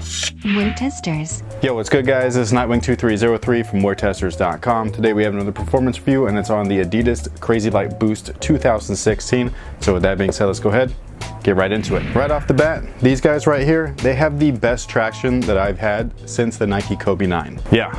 WearTesters. Yo, what's good guys? This is Nightwing2303 from WearTesters.com. Today we have another performance review and it's on the Adidas CrazyLight Boost 2016. So with that being said, let's go ahead, get right into it. Right off the bat, these guys right here, they have the best traction that I've had since the Nike Kobe 9. Yeah.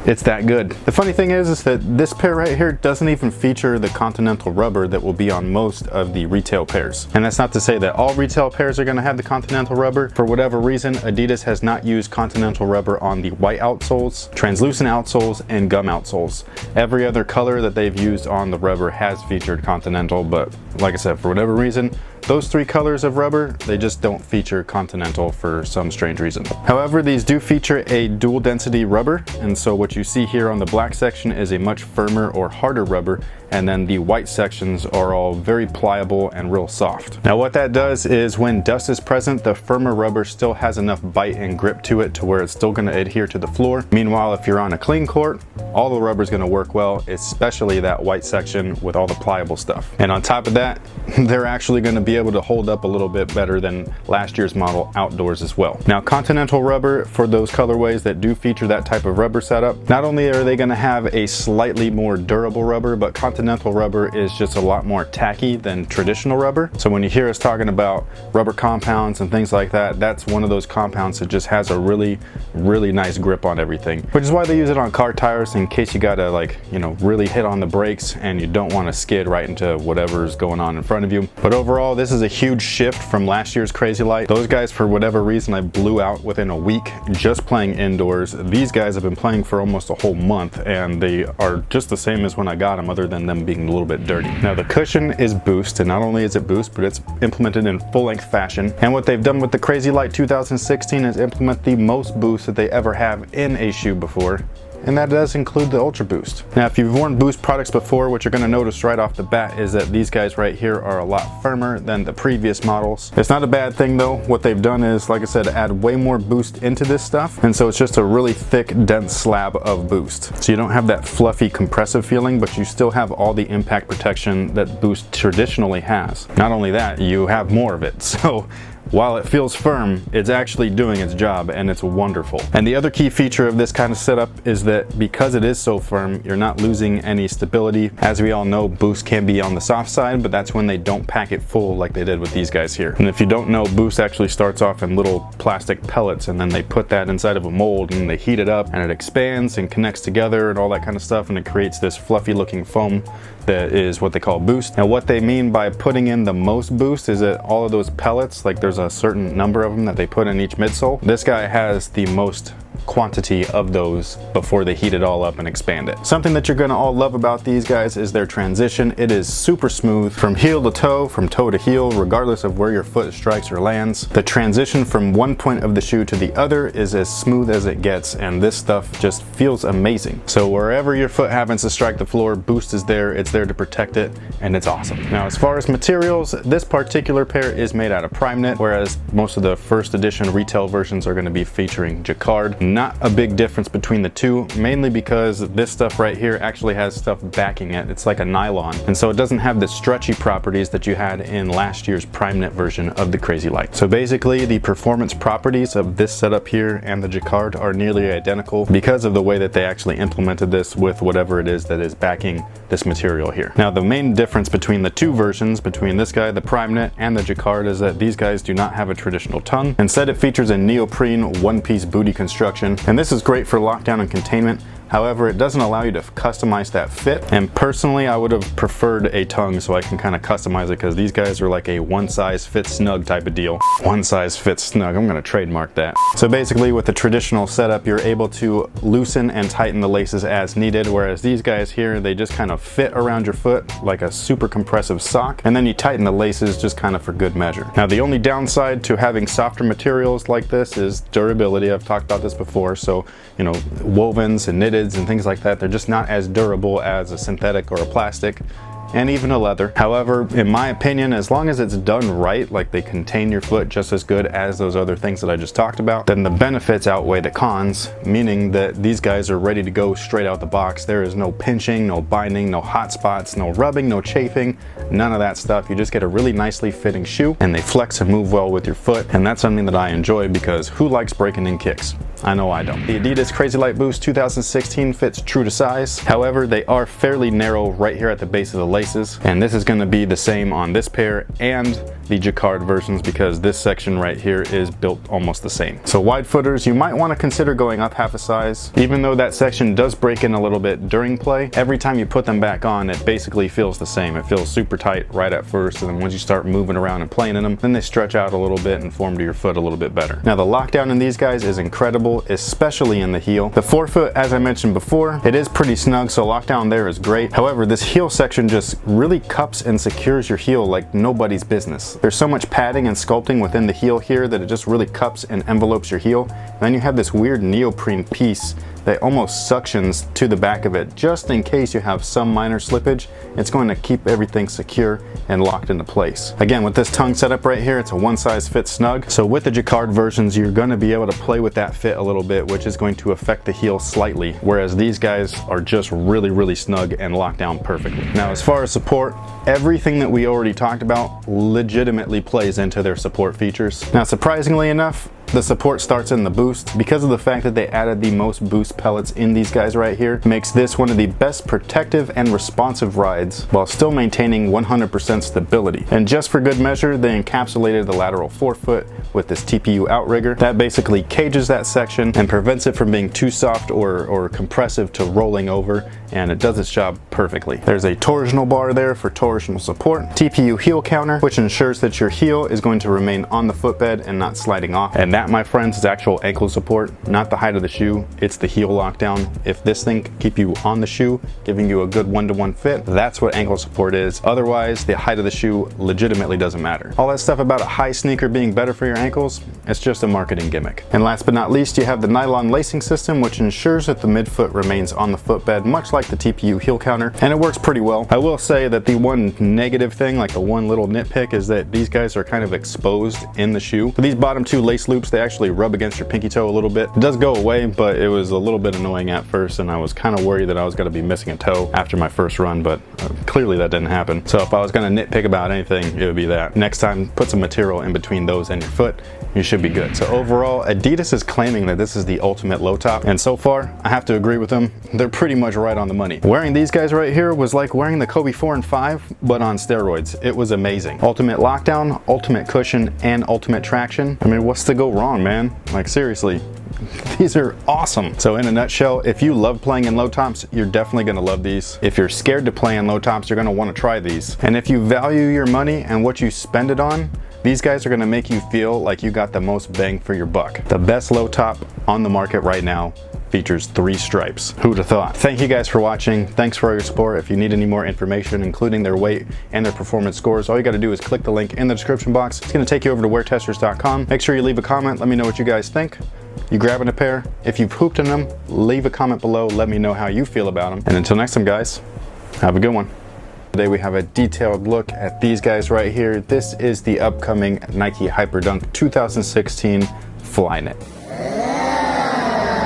It's that good. The funny thing is that this pair right here doesn't even feature the Continental rubber that will be on most of the retail pairs. And that's not to say that all retail pairs are gonna have the Continental rubber. For whatever reason, Adidas has not used Continental rubber on the white outsoles, translucent outsoles, and gum outsoles. Every other color that they've used on the rubber has featured Continental, but like I said, for whatever reason, those three colors of rubber, they just don't feature Continental for some strange reason. However, these do feature a dual density rubber, and so what you see here on the black section is a much firmer or harder rubber, and then the white sections are all very pliable and real soft. Now what that does is when dust is present, the firmer rubber still has enough bite and grip to it to where it's still gonna adhere to the floor. Meanwhile, if you're on a clean court, all the rubber is gonna work well, especially that white section with all the pliable stuff. And on top of that, they're actually gonna be able to hold up a little bit better than last year's model outdoors as well. Now Continental rubber, for those colorways that do feature that type of rubber setup, not only are they gonna have a slightly more durable rubber, but Continental rubber is just a lot more tacky than traditional rubber. So when you hear us talking about rubber compounds and things like that, that's one of those compounds that just has a really nice grip on everything, which is why they use it on car tires in case you gotta, like, you know, really hit on the brakes and you don't want to skid right into whatever's going on in front of you. But overall, this is a huge shift from last year's CrazyLight. Those guys, for whatever reason, I blew out within a week just playing indoors. These guys have been playing for almost a whole month and they are just the same as when I got them, other than them being a little bit dirty. Now the cushion is Boost, and not only is it Boost, but it's implemented in full-length fashion. And what they've done with the CrazyLight 2016 is implement the most boost that they ever have in a shoe before, and that does include the Ultra Boost. Now if you've worn Boost products before, what you're going to notice right off the bat is that these guys right here are a lot firmer than the previous models. It's not a bad thing though. What they've done is, like I said, add way more boost into this stuff, and so it's just a really thick, dense slab of boost. So you don't have that fluffy, compressive feeling, but you still have all the impact protection that Boost traditionally has. Not only that, you have more of it. So while it feels firm, it's actually doing its job, and it's wonderful. And the other key feature of this kind of setup is that because it is so firm, you're not losing any stability. As we all know, Boost can be on the soft side, but that's when they don't pack it full like they did with these guys here. And if you don't know, Boost actually starts off in little plastic pellets, and then they put that inside of a mold and they heat it up, and it expands and connects together and all that kind of stuff, and it creates this fluffy looking foam that is what they call Boost. Now what they mean by putting in the most boost is that all of those pellets, like there's a certain number of them that they put in each midsole. This guy has the most quantity of those before they heat it all up and expand it. Something that you're gonna all love about these guys is their transition. It is super smooth from heel to toe, from toe to heel, regardless of where your foot strikes or lands. The transition from one point of the shoe to the other is as smooth as it gets, and this stuff just feels amazing. So wherever your foot happens to strike the floor, Boost is there, it's there to protect it, and it's awesome. Now as far as materials, this particular pair is made out of prime knit, whereas most of the first edition retail versions are gonna be featuring jacquard. Not a big difference between the two, mainly because this stuff right here actually has stuff backing it. It's like a nylon, and so it doesn't have the stretchy properties that you had in last year's prime knit version of the CrazyLight. So basically the performance properties of this setup here and the jacquard are nearly identical because of the way that they actually implemented this with whatever it is that is backing this material here. Now the main difference between the two versions, between this guy, the prime knit, and the jacquard, is that these guys do not have a traditional tongue. Instead it features a neoprene one-piece booty construction, and this is great for lockdown and containment. However, it doesn't allow you to customize that fit, and personally I would have preferred a tongue so I can kind of customize it, because these guys are like a one size fits snug type of deal. One size fits snug, I'm gonna trademark that. So basically with the traditional setup, you're able to loosen and tighten the laces as needed, whereas these guys here, they just kind of fit around your foot like a super compressive sock, and then you tighten the laces just kind of for good measure. Now the only downside to having softer materials like this is durability. I've talked about this before, so you know, wovens and knitted and things like that, they're just not as durable as a synthetic or a plastic. and even a leather. However, in my opinion, as long as it's done right, like they contain your foot just as good as those other things that I just talked about, then the benefits outweigh the cons, meaning that these guys are ready to go straight out the box. There is no pinching, no binding, no hot spots, no rubbing, no chafing, none of that stuff. You just get a really nicely fitting shoe, and they flex and move well with your foot, and that's something that I enjoy because who likes breaking in kicks? I know I don't. The Adidas CrazyLight Boost 2016 fits true to size. However, they are fairly narrow right here at the base of the laces, and this is going to be the same on this pair and the jacquard versions because this section right here is built almost the same. So wide footers, you might want to consider going up half a size. Even though that section does break in a little bit during play, every time you put them back on, it basically feels the same. It feels super tight right at first, and then once you start moving around and playing in them, then they stretch out a little bit and form to your foot a little bit better. Now the lockdown in these guys is incredible, especially in the heel. The forefoot, as I mentioned before, it is pretty snug, so lockdown there is great. However, this heel section just really cups and secures your heel like nobody's business. There's so much padding and sculpting within the heel here that it just really cups and envelopes your heel. And then you have this weird neoprene piece that almost suctions to the back of it just in case you have some minor slippage. It's going to keep everything secure and locked into place. Again, with this tongue setup right here, it's a one size fits snug. So with the jacquard versions, you're going to be able to play with that fit a little bit, which is going to affect the heel slightly, whereas these guys are just really snug and locked down perfectly. Now, as far as support, everything that we already talked about legitimately plays into their support features. Now, surprisingly enough, the support starts in the boost. Because of the fact that they added the most boost pellets in these guys right here, makes this one of the best protective and responsive rides while still maintaining 100% stability. And just for good measure, they encapsulated the lateral forefoot with this TPU outrigger. That basically cages that section and prevents it from being too soft or compressive to rolling over, and it does its job perfectly. There's a torsional bar there for torsional support. TPU heel counter, which ensures that your heel is going to remain on the footbed and not sliding off. And that, my friends, is actual ankle support, not the height of the shoe. It's the heel lockdown. If this thing can keep you on the shoe, giving you a good one-to-one fit, that's what ankle support is. Otherwise, the height of the shoe legitimately doesn't matter. All that stuff about a high sneaker being better for your ankles, it's just a marketing gimmick. And last but not least, you have the nylon lacing system, which ensures that the midfoot remains on the footbed, much like the TPU heel counter, and it works pretty well. I will say that the one negative thing, like the one little nitpick, is that these guys are kind of exposed in the shoe. But these bottom two lace loops, they actually rub against your pinky toe a little bit. It does go away, but it was a little bit annoying at first, and I was kind of worried that I was going to be missing a toe after my first run, but clearly that didn't happen. So if I was going to nitpick about anything, it would be that. Next time, put some material in between those and your foot, you should be good. So overall, Adidas is claiming that this is the ultimate low top, and so far, I have to agree with them. They're pretty much right on the money. Wearing these guys right here was like wearing the Kobe 4 and 5, but on steroids. It was amazing. Ultimate lockdown, ultimate cushion, and ultimate traction. I mean, what's to go wrong, man? Like, seriously. These are awesome. So in a nutshell, if you love playing in low tops, you're definitely going to love these. If you're scared to play in low tops, you're going to want to try these. And if you value your money and what you spend it on, these guys are going to make you feel like you got the most bang for your buck. The best low top on the market right now features 3 stripes. Who'd have thought? Thank you guys for watching. Thanks for all your support. If you need any more information, including their weight and their performance scores, all you got to do is click the link in the description box. It's going to take you over to WearTesters.com. Make sure you leave a comment. Let me know what you guys think. You grabbing a pair? If you've hooped in them, leave a comment below. Let me know how you feel about them. And until next time, guys, have a good one. Today we have a detailed look at these guys right here. This is the upcoming Nike Hyperdunk 2016 Flyknit.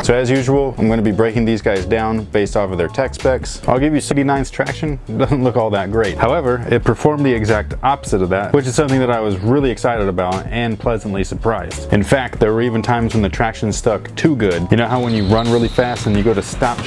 So as usual, I'm going to be breaking these guys down based off of their tech specs. I'll give you 79's traction. It doesn't look all that great. However, it performed the exact opposite of that, which is something that I was really excited about and pleasantly surprised. In fact, there were even times when the traction stuck too good. You know how when you run really fast and you go to stop just